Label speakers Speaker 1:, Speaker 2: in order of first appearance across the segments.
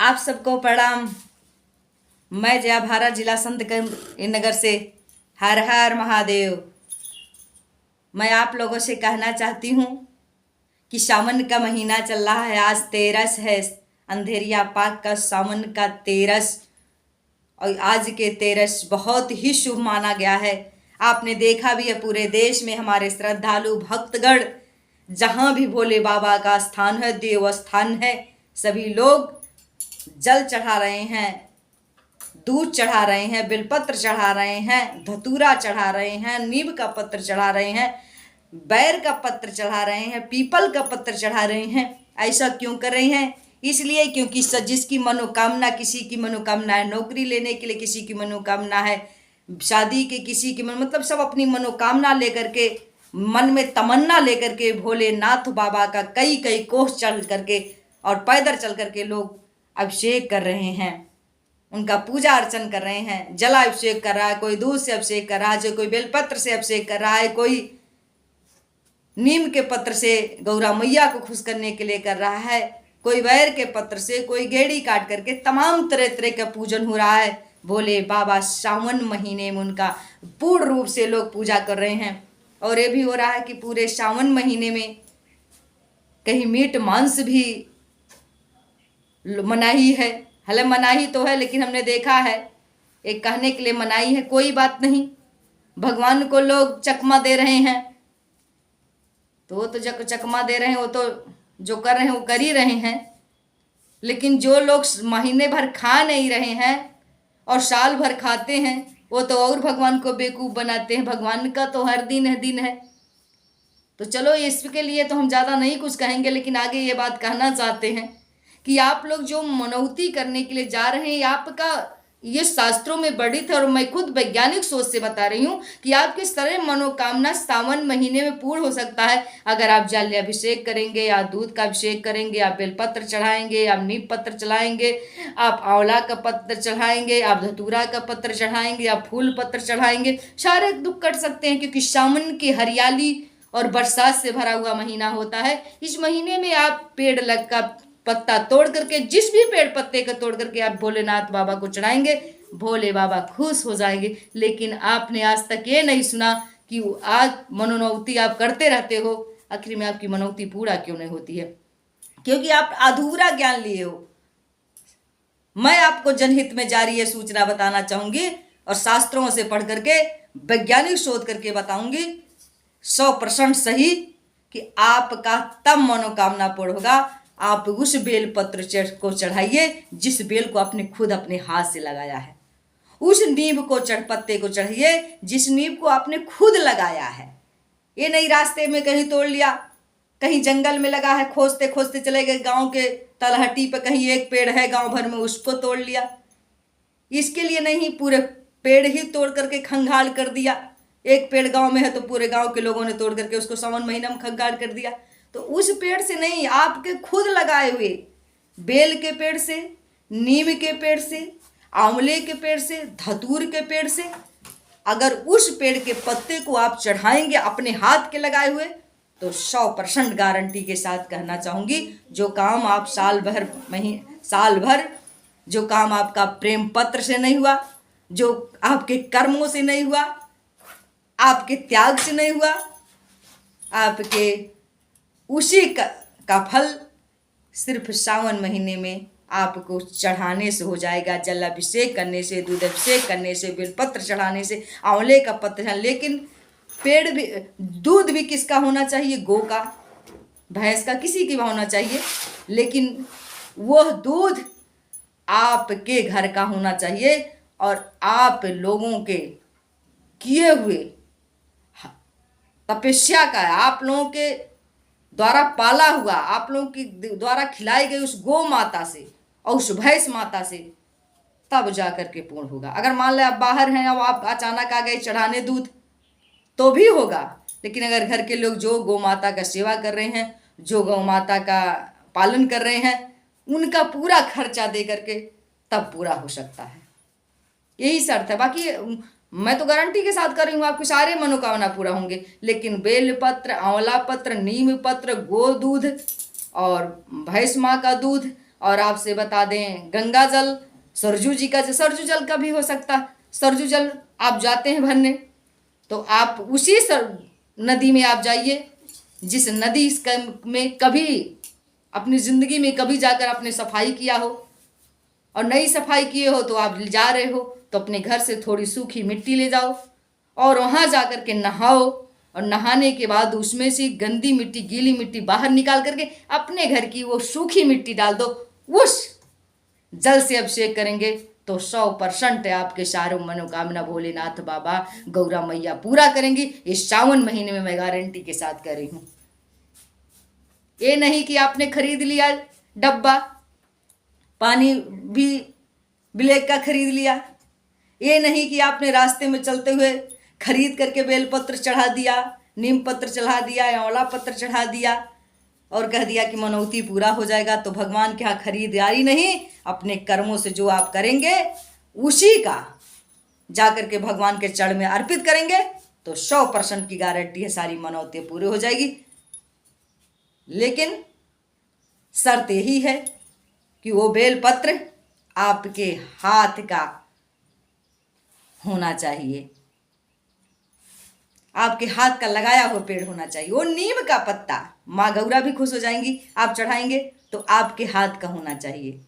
Speaker 1: आप सबको प्रणाम। मैं जया भारत जिला संत नगर से। हर हर महादेव। मैं आप लोगों से कहना चाहती हूँ कि सावन का महीना चल रहा है। आज 13 है, अंधेरिया पाक का सावन का 13। और आज के 13 बहुत ही शुभ माना गया है। आपने देखा भी है, पूरे देश में हमारे श्रद्धालु भक्तगण जहाँ भी भोले बाबा का स्थान है, देव स्थान है, सभी लोग जल चढ़ा रहे हैं, दूध चढ़ा रहे हैं, बेलपत्र चढ़ा रहे हैं, धतूरा चढ़ा रहे हैं, नीम का पत्र चढ़ा रहे हैं, बैर का पत्र चढ़ा रहे हैं, पीपल का पत्र चढ़ा रहे हैं। ऐसा क्यों कर रहे हैं? इसलिए क्योंकि जिसकी मनोकामना, किसी की मनोकामना है नौकरी लेने के लिए, किसी की मनोकामना है शादी के, किसी की मतलब सब अपनी मनोकामना लेकर के, मन में तमन्ना लेकर के भोलेनाथ बाबा का कई कई कोस चढ़ करके और पैदल चल करके लोग अभिषेक कर रहे हैं, उनका पूजा अर्चन कर रहे हैं। जलाभिषेक कर रहा है, कोई दूध से अभिषेक कर रहा है, कोई बेलपत्र से अभिषेक कर रहा है, कोई नीम के पत्र से गौरा मैया को खुश करने के लिए कर रहा है, कोई बैर के पत्र से, कोई गेड़ी काट करके तमाम तरह तरह का पूजन हो रहा है। भोले बाबा सावन महीने में उनका पूर्ण रूप से लोग पूजा कर रहे हैं। और ये भी हो रहा है कि पूरे सावन महीने में कहीं मीट मांस भी मनाही है। हले मनाही तो है, लेकिन हमने देखा है एक कहने के लिए मनाही है, कोई बात नहीं। भगवान को लोग चकमा दे रहे हैं तो वो तो चकमा दे रहे हैं, वो तो जो कर रहे हैं वो कर ही रहे हैं। लेकिन जो लोग महीने भर खा नहीं रहे हैं और साल भर खाते हैं, वो तो और भगवान को बेवकूफ़ बनाते हैं। भगवान का तो हर दिन है, दिन है। तो चलो इसके लिए तो हम ज़्यादा नहीं कुछ कहेंगे, लेकिन आगे ये बात कहना चाहते हैं कि आप लोग जो मनौती करने के लिए जा रहे हैं, आपका ये शास्त्रों में वर्णित है और मैं खुद वैज्ञानिक सोच से बता रही हूँ कि आपकी सारे मनोकामना सावन महीने में पूर्ण हो सकता है। अगर आप जल अभिषेक करेंगे, या दूध का अभिषेक करेंगे, आप बेलपत्र चढ़ाएंगे, आप नीम पत्र चढ़ाएंगे, आप आंवला का पत्र चढ़ाएंगे, आप धतूरा का पत्र चढ़ाएंगे, आप फूल पत्र चढ़ाएंगे, सारे दुख कट सकते हैं। क्योंकि सावन की हरियाली और बरसात से भरा हुआ महीना होता है। इस महीने में आप पेड़ लग का पत्ता तोड़ करके, जिस भी पेड़ पत्ते का तोड़ करके आप भोलेनाथ बाबा को चढ़ाएंगे, भोले बाबा खुश हो जाएंगे। लेकिन आपने आज तक ये नहीं सुना कि आज मनोनौती आप करते रहते हो, आखिर में आपकी मनौती पूरा क्यों नहीं होती है? क्योंकि आप अधूरा ज्ञान लिए हो। मैं आपको जनहित में जारी ये सूचना बताना चाहूंगी और शास्त्रों से पढ़ करके, वैज्ञानिक शोध करके बताऊंगी 100% सही कि आपका तब मनोकामना पूर्ण होगा। आप उस बेल पत्र को चढ़ाइए जिस बेल को आपने खुद अपने हाथ से लगाया है। उस नीम को पत्ते को चढ़ाइए जिस नीम को आपने खुद लगाया है। ये नहीं रास्ते में कहीं तोड़ लिया, कहीं जंगल में लगा है, खोजते खोजते चले गए गांव के तलहटी पे, कहीं एक पेड़ है गांव भर में, उसको तोड़ लिया। इसके लिए नहीं, पूरे पेड़ ही तोड़ करके खंगाल कर दिया। एक पेड़ गांव में है तो पूरे गांव के लोगों ने तोड़ करके उसको सावन महीना में खंगाल कर दिया। तो उस पेड़ से नहीं, आपके खुद लगाए हुए बेल के पेड़ से, नीम के पेड़ से, आंवले के पेड़ से, धतूर के पेड़ से, अगर उस पेड़ के पत्ते को आप चढ़ाएंगे अपने हाथ के लगाए हुए, तो 100% गारंटी के साथ कहना चाहूंगी, जो काम आप साल भर जो काम आपका प्रेम पत्र से नहीं हुआ, जो आपके कर्मों से नहीं हुआ, आपके त्याग से नहीं हुआ, आपके उसी का फल सिर्फ सावन महीने में आपको चढ़ाने से हो जाएगा। जल अभिषेक करने से, दूध अभिषेक करने से, बेलपत्र चढ़ाने से, आंवले का पत्र। लेकिन पेड़ भी, दूध भी किसका होना चाहिए? गौ का, भैंस का, किसी की होना चाहिए। लेकिन वह दूध आपके घर का होना चाहिए और आप लोगों के किए हुए तपस्या का, आप लोगों के द्वारा पाला हुआ, आप लोगों की द्वारा खिलाई गई उस गौ माता से और उस भैंस माता से, तब जा कर के पूर्ण होगा। अगर मान लें आप बाहर हैं और आप अचानक आ गए चढ़ाने दूध, तो भी होगा। लेकिन अगर घर के लोग जो गौ माता का सेवा कर रहे हैं, जो गौ माता का पालन कर रहे हैं, उनका पूरा खर्चा दे करके तब पूरा हो सकता है। यही शर्त है। बाकी मैं तो गारंटी के साथ कर रही हूँ आपके सारे मनोकामना पूरा होंगे। लेकिन बेल पत्र, आंवला पत्र, नीम पत्र, गो दूध और भैंस माँ का दूध और आपसे बता दें गंगा जल, सरजू जी का सरजू जल का भी हो सकता। सरजू जल आप जाते हैं भरने तो आप उसी नदी में आप जाइए जिस नदी में कभी अपनी ज़िंदगी में कभी जाकर आपने सफाई किया हो, और नई सफाई किए हो तो आप जा रहे हो तो अपने घर से थोड़ी सूखी मिट्टी ले जाओ और वहाँ जा कर के नहाओ, और नहाने के बाद उसमें से गंदी मिट्टी, गीली मिट्टी बाहर निकाल करके अपने घर की वो सूखी मिट्टी डाल दो। उस जल से अभिषेक करेंगे तो 100% आपके सारे मनोकामना भोलेनाथ बाबा, गौरा मैया पूरा करेंगी। इस सावन महीने में मैं गारंटी के साथ कह रही हूँ। ये नहीं कि आपने खरीद लिया डब्बा, पानी भी ब्लैक का खरीद लिया। ये नहीं कि आपने रास्ते में चलते हुए खरीद करके बेलपत्र चढ़ा दिया, नीम पत्र चढ़ा दिया, आंवला पत्र चढ़ा दिया और कह दिया कि मनौती पूरा हो जाएगा। तो भगवान के यहाँ खरीदारी नहीं, अपने कर्मों से जो आप करेंगे उसी का जा करके भगवान के चरण में अर्पित करेंगे तो 100% की गारंटी है सारी मनौती पूरी हो जाएगी। लेकिन शर्त यही है कि वो बेलपत्र आपके हाथ का होना चाहिए, आपके हाथ का लगाया हुआ पेड़ होना चाहिए। वो नीम का पत्ता, माँ गौरा भी खुश हो जाएंगी आप चढ़ाएंगे तो आपके हाथ का होना चाहिए।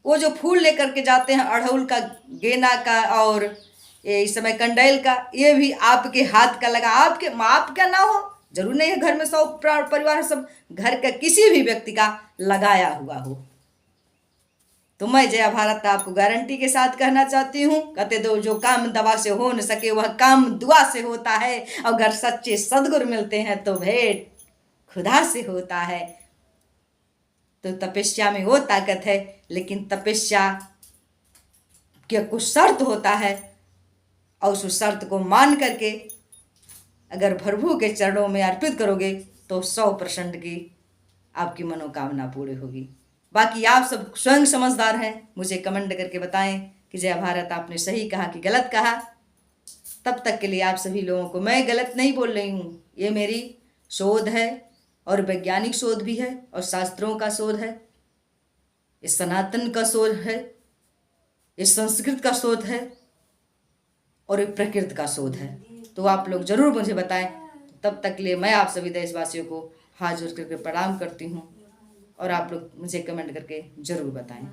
Speaker 1: वो जो फूल लेकर के जाते हैं अड़हुल का, गेना का और इस समय कंडैल का, ये भी आपके हाथ का लगा, आपका ना हो जरूर नहीं है, घर में 100 परिवार सब घर का किसी भी व्यक्ति का लगाया हुआ हो। तो मैं जया भारत आपको गारंटी के साथ कहना चाहती हूँ, कहते दो जो काम दवा से हो न सके वह काम दुआ से होता है, और अगर सच्चे सदगुरु मिलते हैं तो भेंट खुदा से होता है। तो तपस्या में वो ताकत है, लेकिन तपस्या के कुछ शर्त होता है और उस शर्त को मान करके अगर प्रभु के चरणों में अर्पित करोगे तो 100% की आपकी मनोकामना पूरी होगी। बाकी आप सब स्वयं समझदार हैं, मुझे कमेंट करके बताएं कि जय भारत आपने सही कहा कि गलत कहा। तब तक के लिए आप सभी लोगों को, मैं गलत नहीं बोल रही हूँ, ये मेरी शोध है और वैज्ञानिक शोध भी है और शास्त्रों का शोध है, इस सनातन का शोध है, इस संस्कृत का शोध है और एक प्रकृति का शोध है। तो आप लोग जरूर मुझे बताएं। तब तक के लिए मैं आप सभी देशवासियों को हाथ जोड़ करके प्रणाम करती हूँ और आप लोग मुझे कमेंट करके जरूर बताएं।